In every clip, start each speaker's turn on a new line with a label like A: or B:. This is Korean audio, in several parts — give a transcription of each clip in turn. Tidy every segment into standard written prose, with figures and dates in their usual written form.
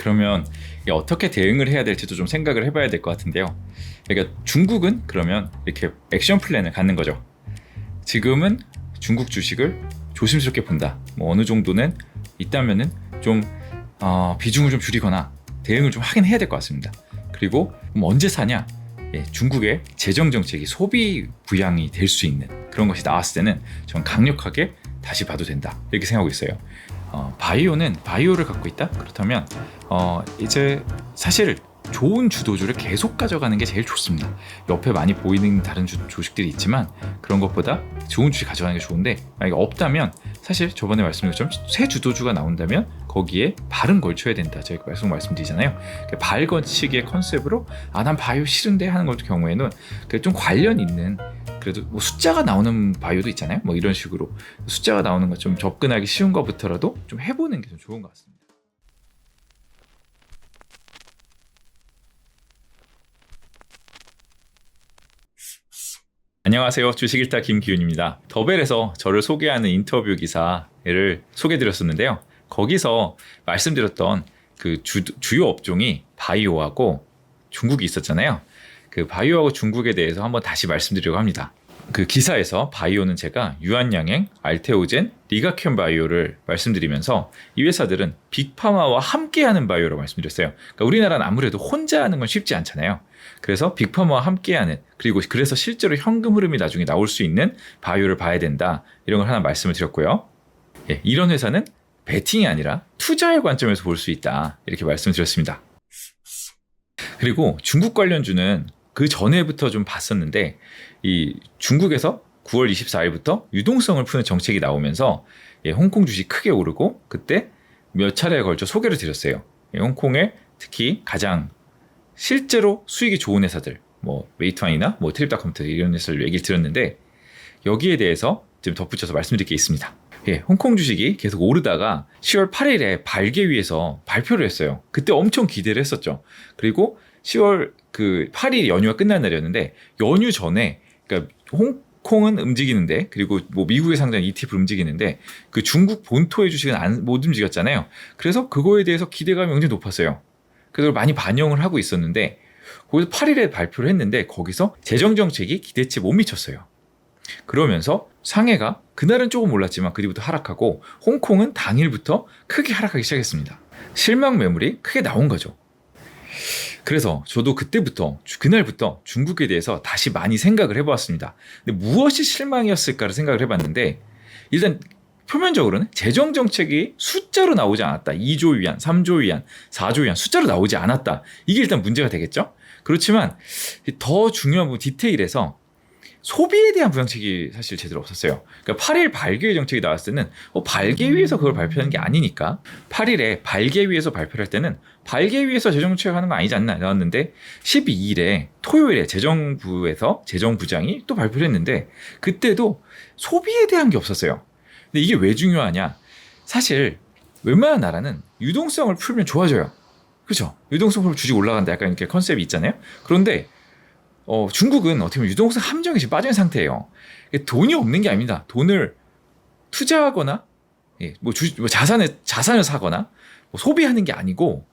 A: 그러면 이게 어떻게 대응을 해야 될지도 좀 생각을 해봐야 될 것 같은데요. 그러니까 중국은 그러면 이렇게 액션 플랜을 갖는 거죠. 지금은 중국 주식을 조심스럽게 본다. 뭐 어느 정도는 있다면은 좀 비중을 좀 줄이거나 대응을 좀 하긴 해야 될 것 같습니다. 그리고 언제 사냐? 중국의 재정 정책이 소비 부양이 될 수 있는 그런 것이 나왔을 때는 전 강력하게 다시 봐도 된다 이렇게 생각하고 있어요. 바이오는 바이오를 갖고 있다? 그렇다면 이제 사실 좋은 주도주를 계속 가져가는 게 제일 좋습니다. 옆에 많이 보이는 다른 주식들이 있지만 그런 것보다 좋은 주식 가져가는 게 좋은데, 만약에 없다면 사실 저번에 말씀드린 것처럼 새 주도주가 나온다면 거기에 발은 걸쳐야 된다. 제가 계속 말씀드리잖아요. 발 걸치기의 컨셉으로 난 바이오 싫은데 하는 것 경우에는 좀 관련 있는, 그래도 뭐 숫자가 나오는 바이오도 있잖아요. 뭐 이런 식으로 숫자가 나오는 것 좀 접근하기 쉬운 것부터라도 좀 해보는 게 좀 좋은 것 같습니다. 안녕하세요. 주식일타 김기훈입니다. 더벨에서 저를 소개하는 인터뷰 기사를 소개드렸었는데요. 거기서 말씀드렸던 그 주요 업종이 바이오하고 중국이 있었잖아요. 그 바이오하고 중국에 대해서 한번 다시 말씀드리려고 합니다. 그 기사에서 바이오는 제가 유한양행, 알테오젠, 리가켄 바이오를 말씀드리면서 이 회사들은 빅파마와 함께하는 바이오라고 말씀드렸어요. 그러니까 우리나라는 아무래도 혼자 하는 건 쉽지 않잖아요. 그래서 빅파마와 함께하는, 그리고 그래서 실제로 현금 흐름이 나중에 나올 수 있는 바이오를 봐야 된다, 이런 걸 하나 말씀을 드렸고요. 이런 회사는 베팅이 아니라 투자의 관점에서 볼 수 있다, 이렇게 말씀을 드렸습니다. 그리고 중국 관련주는 그 전에부터 좀 봤었는데, 이 중국에서 9월 24일부터 유동성을 푸는 정책이 나오면서 홍콩 주식 크게 오르고, 그때 몇 차례에 걸쳐 소개를 드렸어요. 홍콩에 특히 가장 실제로 수익이 좋은 회사들, 뭐 메이트완이나 뭐 트립닷컴퓨터 이런 회사를 얘기를 드렸는데, 여기에 대해서 좀 덧붙여서 말씀드릴 게 있습니다. 홍콩 주식이 계속 오르다가 10월 8일에 발개위에서 발표를 했어요. 그때 엄청 기대를 했었죠. 그리고 10월 그 8일 연휴가 끝난 날이었는데, 연휴 전에, 그러니까 홍콩은 움직이는데, 그리고 뭐 미국에 상장한 ETF를 움직이는데 그 중국 본토의 주식은 못 움직였잖아요. 그래서 그거에 대해서 기대감이 굉장히 높았어요. 그래서 많이 반영을 하고 있었는데, 거기서 8일에 발표를 했는데 거기서 재정정책이 기대치에 못 미쳤어요. 그러면서 상해가 그날은 조금 올랐지만 그 뒤부터 하락하고, 홍콩은 당일부터 크게 하락하기 시작했습니다. 실망 매물이 크게 나온 거죠. 그래서 저도 그날부터 중국에 대해서 다시 많이 생각을 해보았습니다. 근데 무엇이 실망이었을까를 생각을 해봤는데, 일단 표면적으로는 재정정책이 숫자로 나오지 않았다. 2조 위안, 3조 위안, 4조 위안 숫자로 나오지 않았다. 이게 일단 문제가 되겠죠. 그렇지만 더 중요한 부분, 디테일에서 소비에 대한 부양책이 사실 제대로 없었어요. 그러니까 8일 발개위 정책이 나왔을 때는 발개위에서 그걸 발표하는 게 아니니까, 8일에 발개위에서 발표를 할 때는 발개위에서 재정정책 하는 거 아니지 않나 나왔는데, 12일에 토요일에 재정부장이 또 발표를 했는데 그때도 소비에 대한 게 없었어요. 근데 이게 왜 중요하냐? 사실 웬만한 나라는 유동성을 풀면 좋아져요. 그렇죠? 유동성 풀면 주식 올라간다, 약간 이렇게 컨셉이 있잖아요. 그런데 중국은 어떻게 보면 유동성 함정에 지금 빠진 상태예요. 돈이 없는 게 아닙니다. 돈을 투자하거나 자산을 사거나 뭐 소비하는 게 아니고,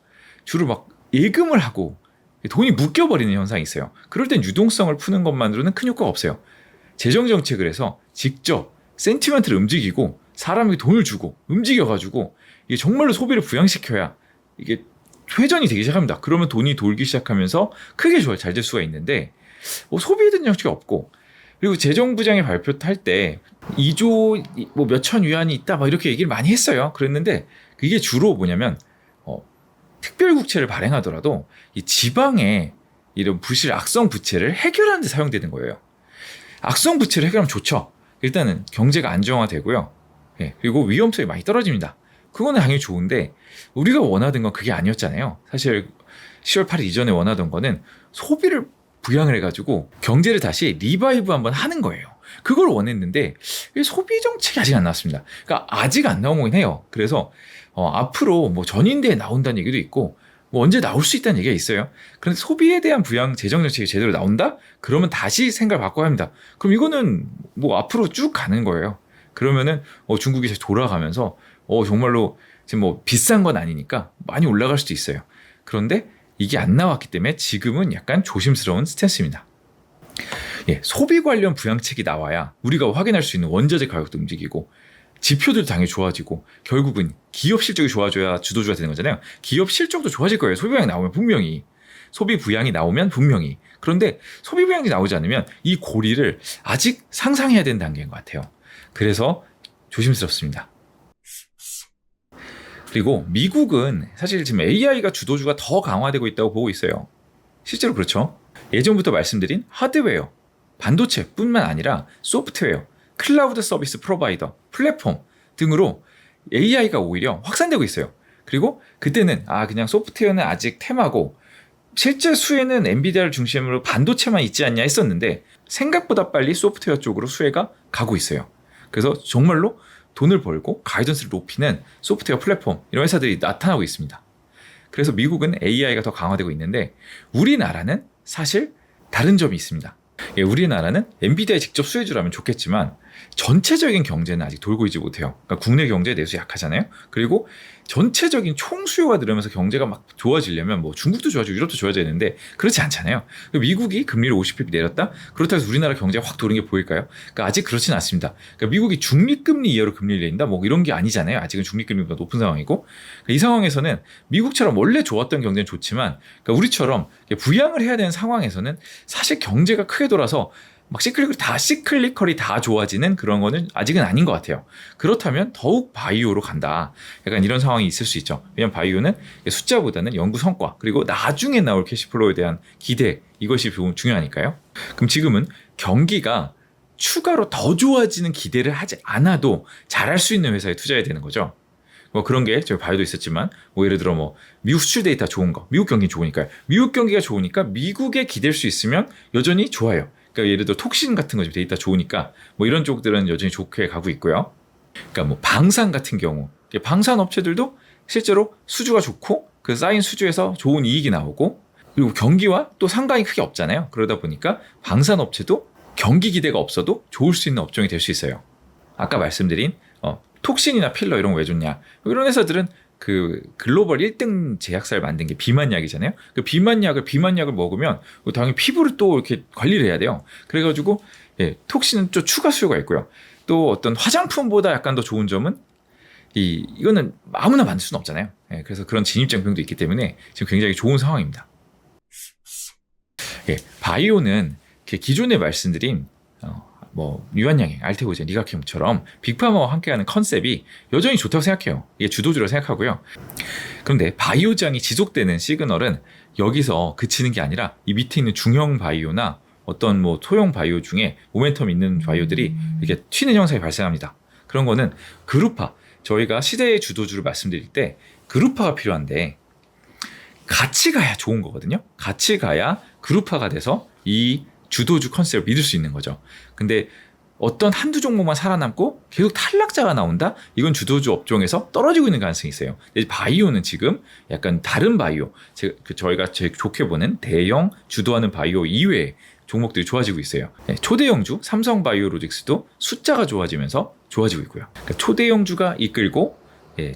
A: 주로 막 예금을 하고 돈이 묶여버리는 현상이 있어요. 그럴 땐 유동성을 푸는 것만으로는 큰 효과가 없어요. 재정정책을 해서 직접 센티멘트를 움직이고 사람에게 돈을 주고 움직여가지고 이게 정말로 소비를 부양시켜야 이게 회전이 되기 시작합니다. 그러면 돈이 돌기 시작하면서 크게 잘 될 수가 있는데, 소비에 대한 정책이 없고, 그리고 재정부장이 발표할 때 2조 뭐 몇천 위안이 있다 막 이렇게 얘기를 많이 했어요. 그랬는데 그게 주로 뭐냐면 특별국채를 발행하더라도 이 지방의 이런 부실 악성 부채를 해결하는 데 사용되는 거예요. 악성 부채를 해결하면 좋죠. 일단은 경제가 안정화되고요. 그리고 위험성이 많이 떨어집니다. 그거는 당연히 좋은데, 우리가 원하던 건 그게 아니었잖아요. 사실 10월 8일 이전에 원하던 거는 소비를 부양을 해가지고 경제를 다시 리바이브 한번 하는 거예요. 그걸 원했는데 소비 정책이 아직 안 나왔습니다. 그러니까 아직 안 나온 거긴 해요. 그래서 앞으로 뭐 전인대에 나온다는 얘기도 있고, 뭐 언제 나올 수 있다는 얘기가 있어요. 그런데 소비에 대한 부양 재정 정책이 제대로 나온다? 그러면 다시 생각을 바꿔야 합니다. 그럼 이거는 뭐 앞으로 쭉 가는 거예요. 그러면은 중국이 다시 돌아가면서 정말로 지금 뭐 비싼 건 아니니까 많이 올라갈 수도 있어요. 그런데 이게 안 나왔기 때문에 지금은 약간 조심스러운 스탠스입니다. 소비 관련 부양책이 나와야 우리가 확인할 수 있는 원자재 가격도 움직이고 지표들도 당연히 좋아지고 결국은 기업 실적이 좋아져야 주도주가 되는 거잖아요. 기업 실적도 좋아질 거예요. 소비 부양이 나오면 분명히. 소비 부양이 나오면 분명히. 그런데 소비 부양이 나오지 않으면 이 고리를 아직 상상해야 되는 단계인 것 같아요. 그래서 조심스럽습니다. 그리고 미국은 사실 지금 AI가 주도주가 더 강화되고 있다고 보고 있어요. 실제로 그렇죠. 예전부터 말씀드린 하드웨어, 반도체뿐만 아니라 소프트웨어, 클라우드 서비스 프로바이더, 플랫폼 등으로 AI가 오히려 확산되고 있어요. 그리고 그때는 그냥 소프트웨어는 아직 테마고 실제 수혜는 엔비디아를 중심으로 반도체만 있지 않냐 했었는데 생각보다 빨리 소프트웨어 쪽으로 수혜가 가고 있어요. 그래서 정말로 돈을 벌고 가이던스를 높이는 소프트웨어 플랫폼 이런 회사들이 나타나고 있습니다. 그래서 미국은 AI가 더 강화되고 있는데 우리나라는 사실 다른 점이 있습니다. 우리나라는 엔비디아에 직접 수혜주라면 좋겠지만 전체적인 경제는 아직 돌고 있지 못해요. 그러니까 국내 경제 내수 약하잖아요. 그리고 전체적인 총수요가 늘으면서 경제가 막 좋아지려면 뭐 중국도 좋아지고 유럽도 좋아져야 되는데 그렇지 않잖아요. 미국이 금리를 50bp 내렸다? 그렇다고 해서 우리나라 경제가 확 도는 게 보일까요? 그러니까 아직 그렇진 않습니다. 그러니까 미국이 중립금리 이하로 금리를 내린다? 뭐 이런 게 아니잖아요. 아직은 중립금리가 높은 상황이고 그러니까 이 상황에서는 미국처럼 원래 좋았던 경제는 좋지만 그러니까 우리처럼 부양을 해야 되는 상황에서는 사실 경제가 크게 돌아서 막 시클리컬이 다 좋아지는 그런 거는 아직은 아닌 것 같아요. 그렇다면 더욱 바이오로 간다. 약간 이런 상황이 있을 수 있죠. 왜냐하면 바이오는 숫자보다는 연구 성과 그리고 나중에 나올 캐시플로우에 대한 기대 이것이 중요하니까요. 그럼 지금은 경기가 추가로 더 좋아지는 기대를 하지 않아도 잘할 수 있는 회사에 투자해야 되는 거죠. 뭐 그런 게 저희 바이오도 있었지만 뭐 예를 들어 뭐 미국 수출 데이터 좋은 거 미국 경기 좋으니까요. 미국 경기가 좋으니까 미국에 기댈 수 있으면 여전히 좋아요. 그러니까 예를 들어 톡신 같은 거 데이터 좋으니까 뭐 이런 쪽들은 여전히 좋게 가고 있고요. 그러니까 뭐 방산 같은 경우 방산 업체들도 실제로 수주가 좋고 그 쌓인 수주에서 좋은 이익이 나오고 그리고 경기와 또 상관이 크게 없잖아요. 그러다 보니까 방산 업체도 경기 기대가 없어도 좋을 수 있는 업종이 될 수 있어요. 아까 말씀드린 톡신이나 필러 이런 거 왜 좋냐? 이런 회사들은 그 글로벌 1등 제약사를 만든 게 비만약이잖아요. 그 비만약을 먹으면 당연히 피부를 또 이렇게 관리를 해야 돼요. 그래가지고 톡신은 좀 추가 수요가 있고요. 또 어떤 화장품보다 약간 더 좋은 점은 이거는 아무나 만들 수는 없잖아요. 그래서 그런 진입장벽도 있기 때문에 지금 굉장히 좋은 상황입니다. 바이오는 기존에 말씀드린 뭐 유한양행, 알테오젠, 리가켐처럼 빅파마와 함께하는 컨셉이 여전히 좋다고 생각해요. 이게 주도주라고 생각하고요. 그런데 바이오장이 지속되는 시그널은 여기서 그치는 게 아니라 이 밑에 있는 중형 바이오나 어떤 뭐 소형 바이오 중에 모멘텀 있는 바이오들이 이렇게 튀는 현상이 발생합니다. 그런 거는 그룹화, 저희가 시대의 주도주를 말씀드릴 때 그룹화가 필요한데 같이 가야 좋은 거거든요. 같이 가야 그룹화가 돼서 이 주도주 컨셉을 믿을 수 있는 거죠. 근데 어떤 한두 종목만 살아남고 계속 탈락자가 나온다? 이건 주도주 업종에서 떨어지고 있는 가능성이 있어요. 바이오는 지금 약간 다른 바이오, 저희가 제일 좋게 보는 대형 주도하는 바이오 이외의 종목들이 좋아지고 있어요. 초대형주 삼성바이오로직스도 숫자가 좋아지면서 좋아지고 있고요. 그러니까 초대형주가 이끌고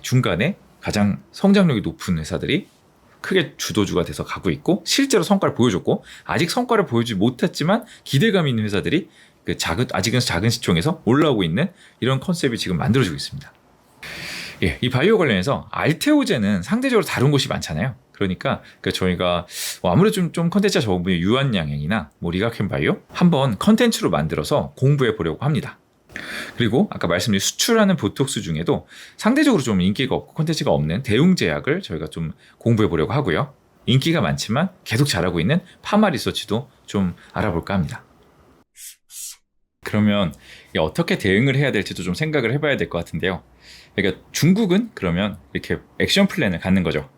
A: 중간에 가장 성장력이 높은 회사들이 크게 주도주가 돼서 가고 있고 실제로 성과를 보여줬고 아직 성과를 보여주지 못했지만 기대감 있는 회사들이 아직은 작은 시총에서 올라오고 있는 이런 컨셉이 지금 만들어지고 있습니다. 이 바이오 관련해서 알테오젠은 상대적으로 다른 곳이 많잖아요. 그러니까 저희가 아무래도 좀 컨텐츠가 적은 분이 유한양행이나 뭐 리가켐 바이오 한번 컨텐츠로 만들어서 공부해 보려고 합니다. 그리고 아까 말씀드린 수출하는 보톡스 중에도 상대적으로 좀 인기가 없고 콘텐츠가 없는 대웅제약을 저희가 좀 공부해 보려고 하고요. 인기가 많지만 계속 잘하고 있는 파마 리서치도 좀 알아볼까 합니다. 그러면 어떻게 대응을 해야 될지도 좀 생각을 해봐야 될 것 같은데요. 그러니까 중국은 그러면 이렇게 액션 플랜을 갖는 거죠.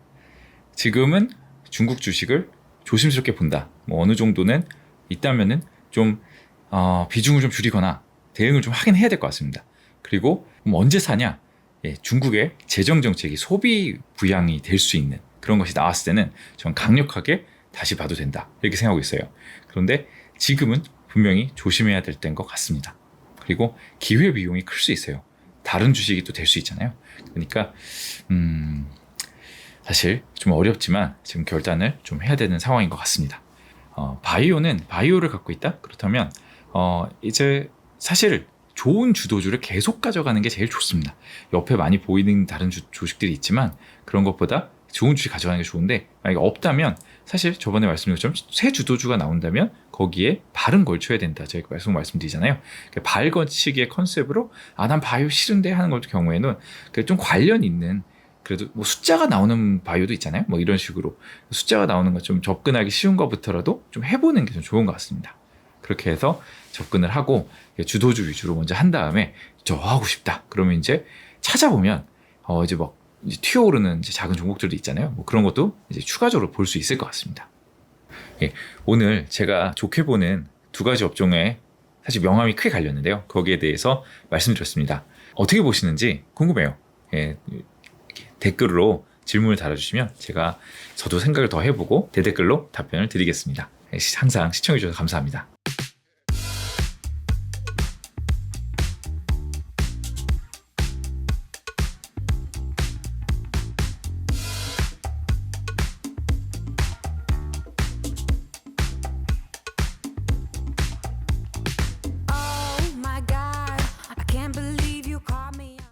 A: 지금은 중국 주식을 조심스럽게 본다. 뭐 어느 정도는 있다면은 좀 비중을 좀 줄이거나 대응을 좀 하긴 해야 될 것 같습니다. 그리고 언제 사냐? 중국의 재정 정책이 소비 부양이 될 수 있는 그런 것이 나왔을 때는 전 강력하게 다시 봐도 된다 이렇게 생각하고 있어요. 그런데 지금은 분명히 조심해야 될 때인 것 같습니다. 그리고 기회 비용이 클 수 있어요. 다른 주식이 또 될 수 있잖아요. 그러니까 사실 좀 어렵지만 지금 결단을 좀 해야 되는 상황인 것 같습니다. 바이오는 바이오를 갖고 있다? 그렇다면 이제 사실 좋은 주도주를 계속 가져가는 게 제일 좋습니다. 옆에 많이 보이는 다른 주식들이 있지만 그런 것보다 좋은 주식 가져가는 게 좋은데, 만약에 없다면 사실 저번에 말씀드린 것처럼 새 주도주가 나온다면 거기에 발은 걸쳐야 된다. 제가 계속 말씀드리잖아요. 발 걸치기의 컨셉으로 난 바이오 싫은데 하는 것 경우에는 좀 관련 있는, 그래도 뭐 숫자가 나오는 바이오도 있잖아요. 뭐 이런 식으로 숫자가 나오는 것 좀 접근하기 쉬운 것부터라도 좀 해보는 게 좀 좋은 것 같습니다. 그렇게 해서 접근을 하고 주도주 위주로 먼저 한 다음에 저 하고 싶다. 그러면 이제 찾아보면 이제 막 이제 튀어오르는 이제 작은 종목들도 있잖아요. 뭐 그런 것도 이제 추가적으로 볼 수 있을 것 같습니다. 오늘 제가 좋게 보는 두 가지 업종에 사실 명암이 크게 갈렸는데요. 거기에 대해서 말씀드렸습니다. 어떻게 보시는지 궁금해요. 댓글로 질문을 달아주시면 저도 생각을 더 해보고 대댓글로 답변을 드리겠습니다. 항상 시청해주셔서 감사합니다.